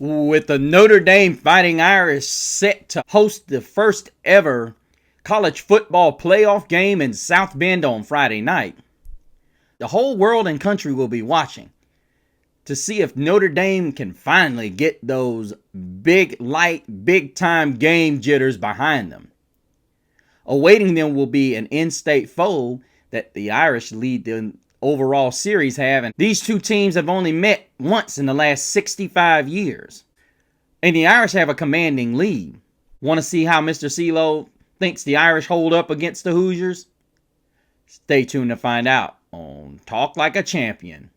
with the Notre Dame Fighting Irish set to host the first ever college football playoff game in South Bend on Friday night. The whole world and country will be watching to see if Notre Dame can finally get those big time game jitters behind them. Awaiting them will be an in-state foe that the Irish lead the overall series have, and these two teams have only met once in the last 65 years. And the Irish have a commanding lead. Want to see how Mr. CeeLo thinks the Irish hold up against the Hoosiers? Stay tuned to find out on Talk Like a Champion.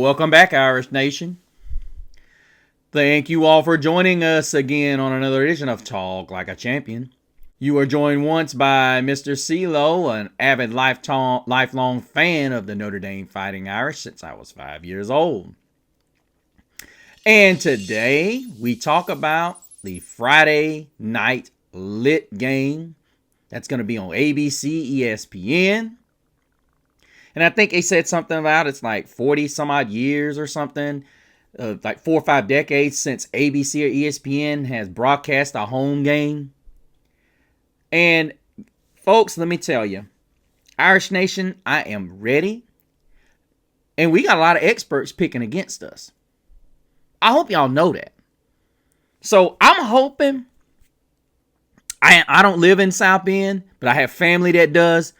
Welcome back, Irish Nation. Thank you all for joining us again on another edition of Talk Like a Champion. You are joined once by Mr. CeeLo, an avid lifelong fan of the Notre Dame Fighting Irish since I was 5 years old. And today we talk about the Friday night lit game that's going to be on ABC, ESPN. And I think they said something about it's like 40 some odd years or something, like 4 or 5 decades since ABC or ESPN has broadcast a home game. And folks, let me tell you, Irish Nation, I am ready. And we got a lot of experts picking against us. I hope y'all know that. So I'm hoping, I don't live in South Bend, but I have family that does.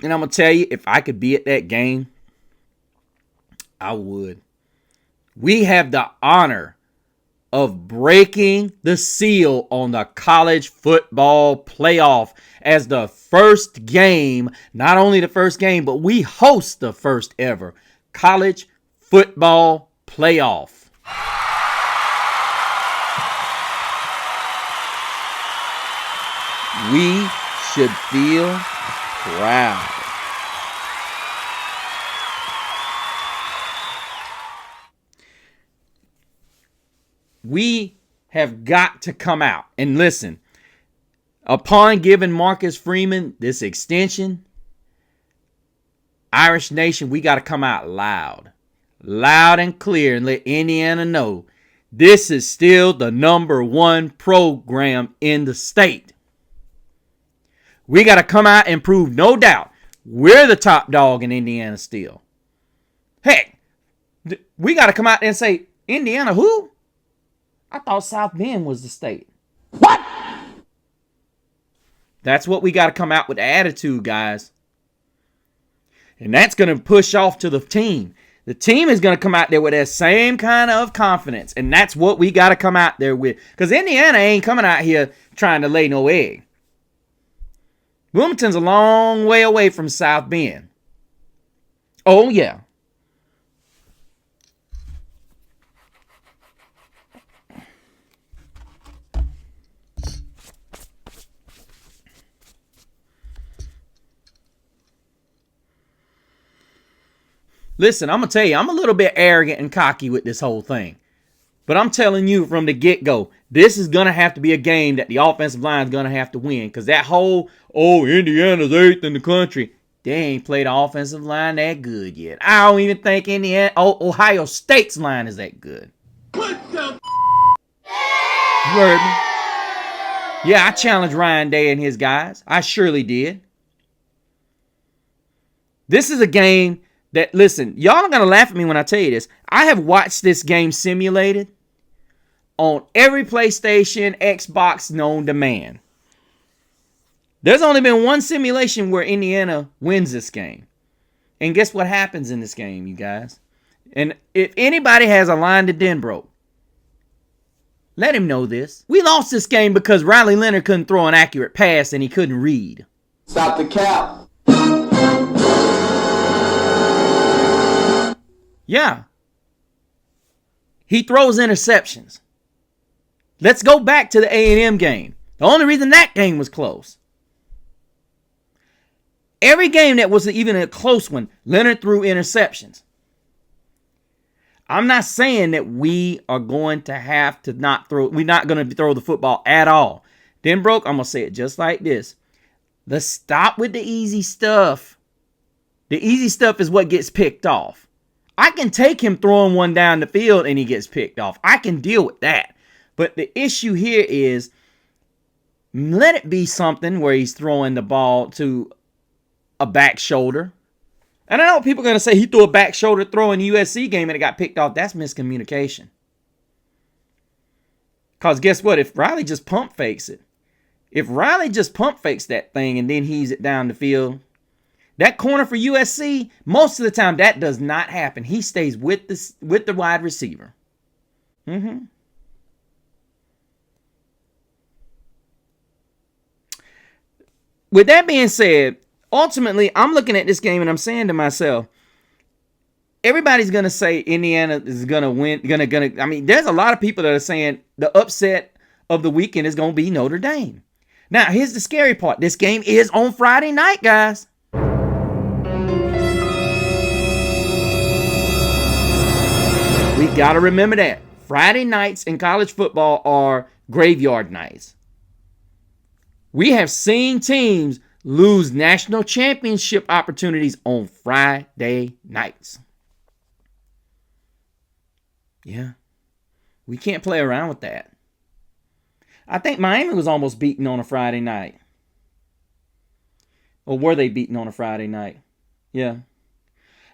And I'm going to tell you, if I could be at that game, I would. We have the honor of breaking the seal on the college football playoff as the first game, not only the first game, but we host the first ever college football playoff. We should feel proud. We have got to come out and listen. Upon giving Marcus Freeman this extension, Irish Nation, we got to come out loud and clear and let Indiana know this is still the number one program in the state. We got to come out and prove, no doubt, we're the top dog in Indiana still. Heck, we got to come out and say, Indiana who? I thought South Bend was the state. What? That's what we got to come out with, the attitude, guys. And that's going to push off to the team. The team is going to come out there with that same kind of confidence. And that's what we got to come out there with. Because Indiana ain't coming out here trying to lay no egg. Wilmington's a long way away from South Bend. Oh, yeah. Listen, I'm going to tell you, I'm a little bit arrogant and cocky with this whole thing. But I'm telling you from the get-go, this is going to have to be a game that the offensive line is going to have to win. Because that whole, Indiana's 8th in the country, they ain't played the offensive line that good yet. I don't even think Ohio State's line is that good. What the You heard me? Yeah, I challenged Ryan Day and his guys. I surely did. This is a game That, listen, y'all are going to laugh at me when I tell you this. I have watched this game simulated on every PlayStation, Xbox known to man. There's only been one simulation where Indiana wins this game. And guess what happens in this game, you guys? And if anybody has a line to Denbroke, let him know this. We lost this game because Riley Leonard couldn't throw an accurate pass and he couldn't read. Stop the cap. Yeah. He throws interceptions. Let's go back to the A&M game. The only reason that game was close. Every game that was even a close one, Leonard threw interceptions. I'm not saying that we are going to have to not throw. We're not going to throw the football at all. Denbroke, I'm going to say it just like this. Let's stop with the easy stuff. The easy stuff is what gets picked off. I can take him throwing one down the field and he gets picked off. I can deal with that. But the issue here is, let it be something where he's throwing the ball to a back shoulder. And I know people are going to say he threw a back shoulder throw in the USC game and it got picked off. That's miscommunication. Because guess what? If Riley just pump fakes it, if Riley just pump fakes that thing and then heaves it down the field, that corner for USC, most of the time that does not happen. He stays with the wide receiver. With that being said, ultimately, I'm looking at this game and I'm saying to myself, everybody's going to say Indiana is going to win. I mean, there's a lot of people that are saying the upset of the weekend is going to be Notre Dame. Now, here's the scary part. This game is on Friday night, guys. We got to remember that. Friday nights in college football are graveyard nights. We have seen teams lose national championship opportunities on Friday nights. Yeah. We can't play around with that. I think Miami was almost beaten on a Friday night. Or were they beaten on a Friday night? Yeah.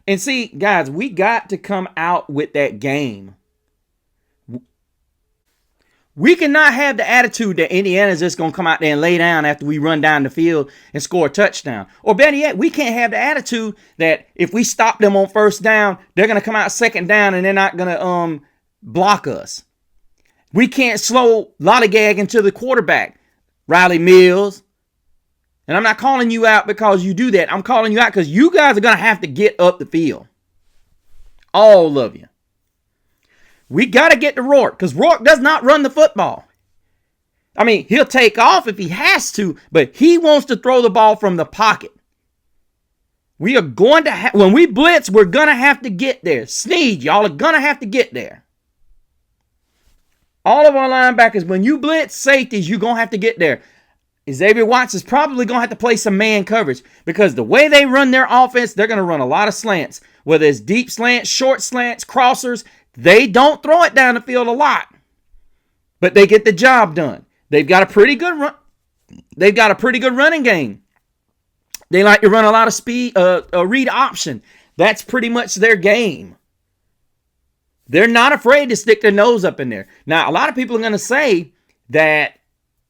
And see, guys, we got to come out with that game. We cannot have the attitude that Indiana's just going to come out there and lay down after we run down the field and score a touchdown. Or better yet, we can't have the attitude that if we stop them on first down, they're going to come out second down and they're not going to block us. We can't slow lollygag into the quarterback, Riley Mills. And I'm not calling you out because you do that. I'm calling you out because you guys are going to have to get up the field. All of you. We got to get to Rourke because Rourke does not run the football. I mean, he'll take off if he has to, but he wants to throw the ball from the pocket. We are going to when we blitz, we're going to have to get there. Sneed, y'all are going to have to get there. All of our linebackers, when you blitz safeties, you're going to have to get there. Xavier Watts is probably going to have to play some man coverage because the way they run their offense, they're going to run a lot of slants. Whether it's deep slants, short slants, crossers, they don't throw it down the field a lot. But they get the job done. They've got a pretty good run. They've got a pretty good running game. They like to run a lot of speed, read option. That's pretty much their game. They're not afraid to stick their nose up in there. Now, a lot of people are going to say that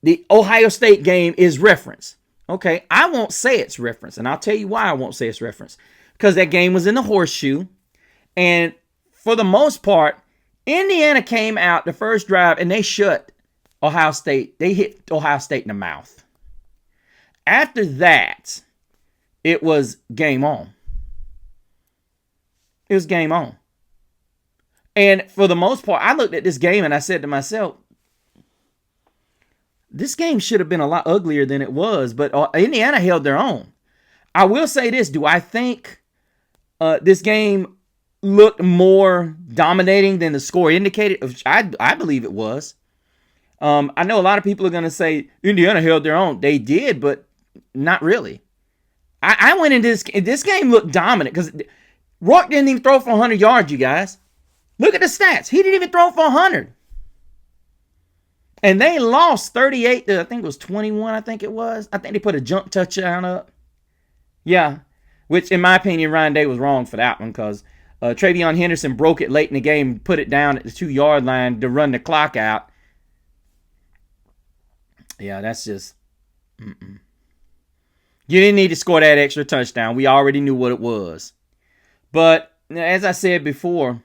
the Ohio State game is reference. Okay, I won't say it's reference, and I'll tell you why I won't say it's reference. Because that game was in the horseshoe, and for the most part, Indiana came out the first drive, and they shut Ohio State. They hit Ohio State in the mouth. After that, it was game on. It was game on. And for the most part, I looked at this game and I said to myself, this game should have been a lot uglier than it was, but Indiana held their own. I will say this. Do I think this game looked more dominating than the score indicated? I believe it was. I know a lot of people are going to say Indiana held their own. They did, but not really. I went into this game looked dominant because Rourke didn't even throw for 100 yards, you guys. Look at the stats. He didn't even throw for 100. And they lost 38 to, I think it was 21, I think it was. I think they put a jump touchdown up. Yeah. which in my opinion, Ryan Day was wrong for that one because Travion Henderson broke it late in the game, put it down at the 2-yard line to run the clock out. Yeah, that's just... You didn't need to score that extra touchdown. We already knew what it was. But as I said before,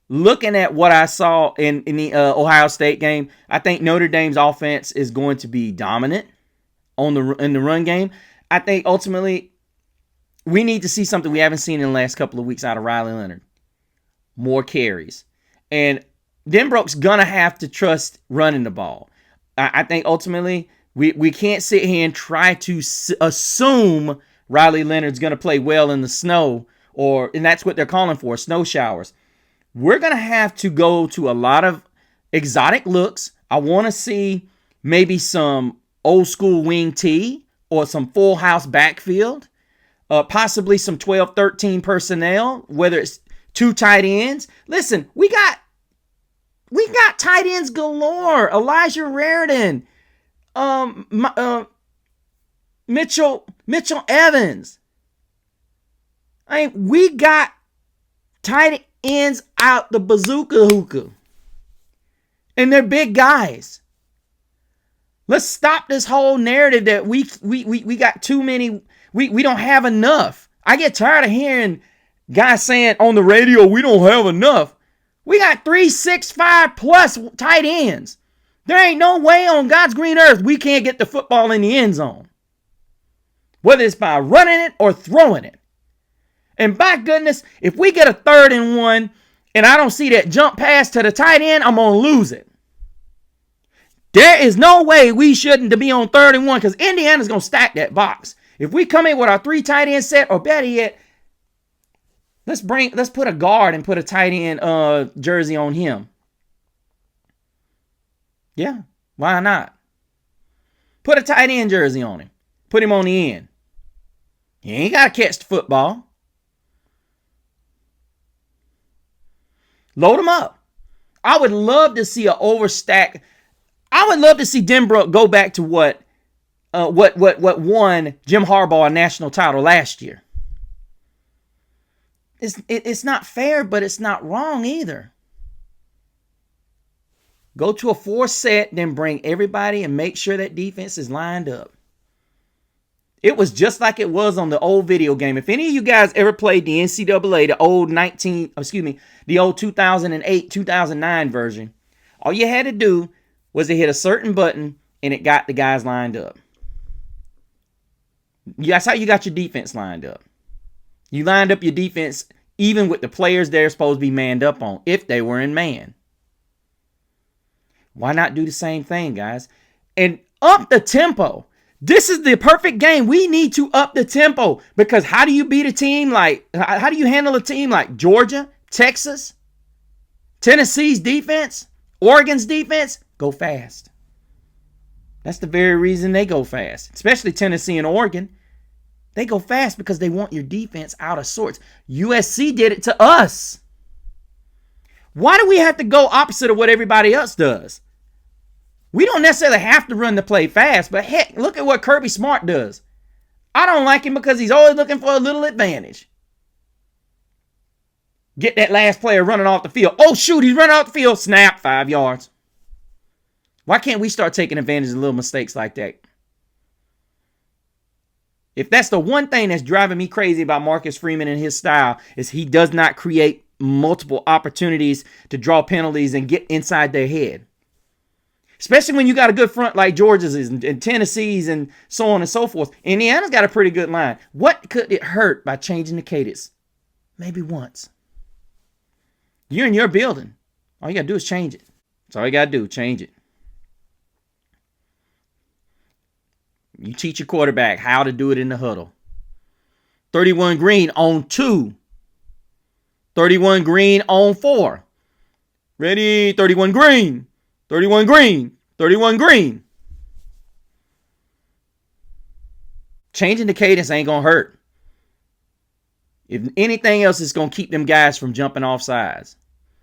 looking at what I saw in the Ohio State game, I think Notre Dame's offense is going to be dominant in the run game. I think ultimately we need to see something we haven't seen in the last couple of weeks out of Riley Leonard. More carries. And Denbrook's going to have to trust running the ball. I think ultimately we can't sit here and try to assume Riley Leonard's going to play well in the snow, and that's what they're calling for, snow showers. We're going to have to go to a lot of exotic looks. I want to see maybe some old school wing T or some full house backfield, possibly some 12-13 personnel, whether it's 2 tight ends. Listen, we got tight ends galore. Elijah Raridan, Mitchell Evans. We got tight ends out the bazooka hookah. And they're big guys. Let's stop this whole narrative that we got too many, we don't have enough. I get tired of hearing guys saying on the radio we don't have enough. We got 3, 6, 5 plus tight ends. There ain't no way on God's green earth we can't get the football in the end zone. Whether it's by running it or throwing it. And by goodness, if we get a 3rd and 1 and I don't see that jump pass to the tight end, I'm going to lose it. There is no way we shouldn't be on 3rd and 1 because Indiana's going to stack that box. If we come in with our 3 tight end set, or better yet, let's put a guard and put a tight end jersey on him. Yeah, why not? Put a tight end jersey on him. Put him on the end. He ain't got to catch the football. Load him up. I would love to see an overstack. I would love to see Denbrook go back to what won Jim Harbaugh a national title last year. It's not fair, but it's not wrong either. Go to a 4 set, then bring everybody and make sure that defense is lined up. It was just like it was on the old video game. If any of you guys ever played the NCAA, the old 2008, 2009 version, all you had to do was to hit a certain button and it got the guys lined up. That's how you got your defense lined up. You lined up your defense even with the players they're supposed to be manned up on, if they were in man. Why not do the same thing, guys? And up the tempo. This is the perfect game. We need to up the tempo because how do you beat a team how do you handle a team like Georgia, Texas, Tennessee's defense, Oregon's defense? Go fast. That's the very reason they go fast, especially Tennessee and Oregon. They go fast because they want your defense out of sorts. USC did it to us. Why do we have to go opposite of what everybody else does? We don't necessarily have to run the play fast, but heck, look at what Kirby Smart does. I don't like him because he's always looking for a little advantage. Get that last player running off the field. Oh, shoot, he's running off the field. Snap, 5 yards. Why can't we start taking advantage of little mistakes like that? If that's the one thing that's driving me crazy about Marcus Freeman and his style, is he does not create multiple opportunities to draw penalties and get inside their head. Especially when you got a good front like Georgia's and Tennessee's and so on and so forth. Indiana's got a pretty good line. What could it hurt by changing the cadence? Maybe once. You're in your building. All you got to do is change it. That's all you got to do. Change it. You teach your quarterback how to do it in the huddle. 31 green on 2. 31 green on 4. Ready? 31 green. 31 green. 31 green. Changing the cadence ain't going to hurt. If anything else, it's going to keep them guys from jumping off sides.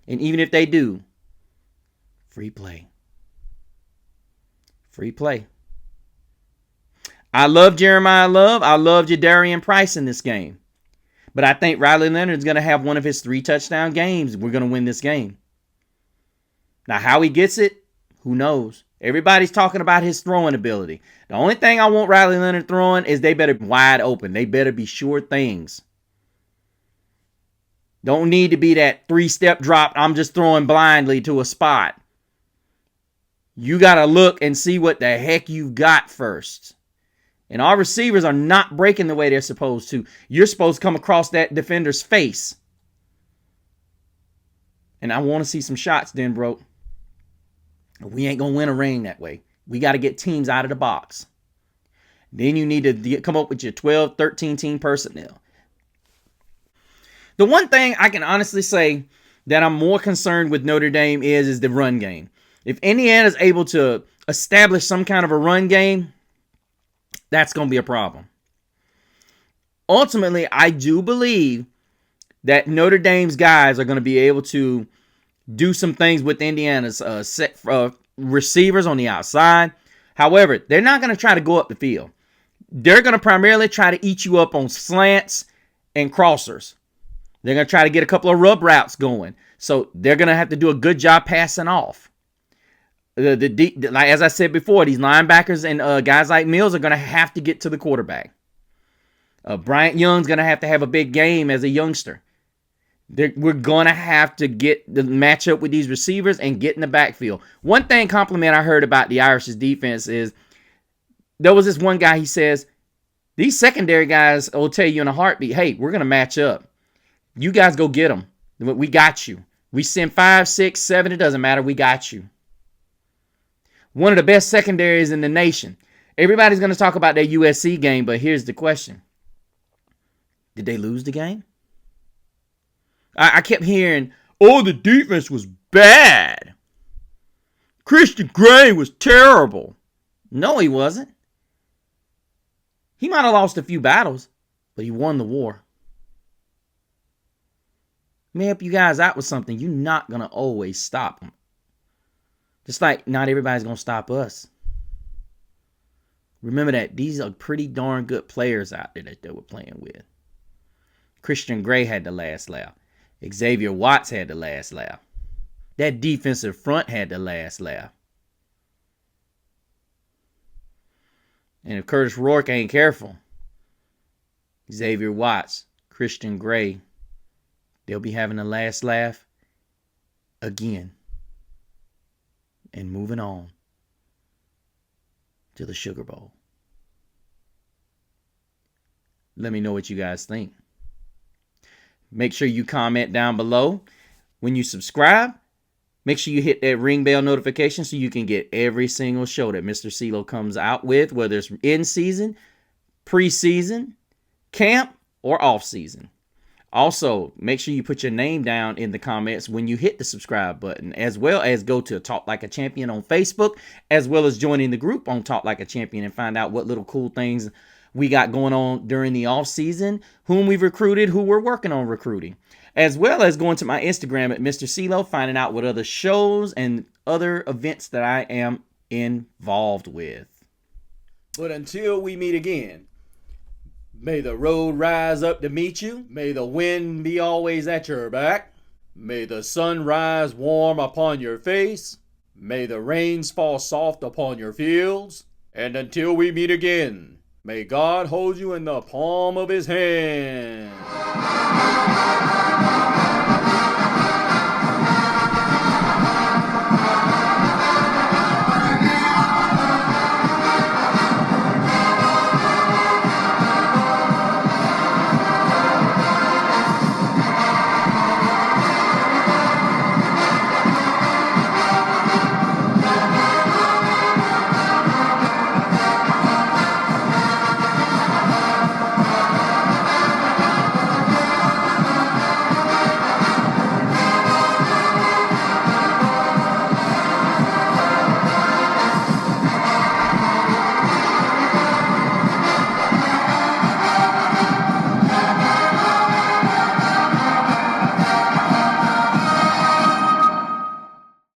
And even if they do, free play. Free play. I love Jeremiah Love. I love Jadarian Price in this game. But I think Riley Leonard's going to have one of his 3 touchdown games. We're going to win this game. Now, how he gets it, who knows? Everybody's talking about his throwing ability. The only thing I want Riley Leonard throwing is they better be wide open. They better be sure things. Don't need to be that 3-step drop. I'm just throwing blindly to a spot. You got to look and see what the heck you've got first. And our receivers are not breaking the way they're supposed to. You're supposed to come across that defender's face. And I want to see some shots then, bro. We ain't going to win a ring that way. We got to get teams out of the box. Then you need to come up with your 12, 13 team personnel. The one thing I can honestly say that I'm more concerned with Notre Dame is the run game. If Indiana's able to establish some kind of a run game, that's going to be a problem. Ultimately, I do believe that Notre Dame's guys are going to be able to do some things with Indiana's set receivers on the outside. However, they're not going to try to go up the field. They're going to primarily try to eat you up on slants and crossers. They're going to try to get a couple of rub routes going. So they're going to have to do a good job passing off. Like as I said before, these linebackers and guys like Mills are going to have to get to the quarterback. Bryant Young's going to have a big game as a youngster. We're going to have to get the matchup with these receivers and get in the backfield. One compliment I heard about the Irish's defense is there was this one guy, he says, these secondary guys will tell you in a heartbeat, hey, we're going to match up. You guys go get them. We got you. We send 5, 6, 7, it doesn't matter. We got you. One of the best secondaries in the nation. Everybody's going to talk about that USC game, but here's the question. Did they lose the game? I kept hearing, oh, the defense was bad. Christian Gray was terrible. No, he wasn't. He might have lost a few battles, but he won the war. Let me help you guys out with something. You're not going to always stop them. Just like not everybody's going to stop us. Remember that these are pretty darn good players out there that they were playing with. Christian Gray had the last laugh. Xavier Watts had the last laugh. That defensive front had the last laugh. And if Curtis Rourke ain't careful, Xavier Watts, Christian Gray, they'll be having the last laugh again. And moving on to the Sugar Bowl. Let me know what you guys think. Make sure you comment down below. When you subscribe, make sure you hit that ring bell notification so you can get every single show that Mr. CeeLo comes out with, whether it's in season, preseason, camp, or off season. Also, make sure you put your name down in the comments when you hit the subscribe button, as well as go to Talk Like a Champion on Facebook, as well as joining the group on Talk Like a Champion and find out what little cool things we got going on during the off season, whom we've recruited, who we're working on recruiting, as well as going to my Instagram at Mr. CeeLo, finding out what other shows and other events that I am involved with. But until we meet again, may the road rise up to meet you. May the wind be always at your back. May the sun rise warm upon your face. May the rains fall soft upon your fields. And until we meet again, may God hold you in the palm of his hand.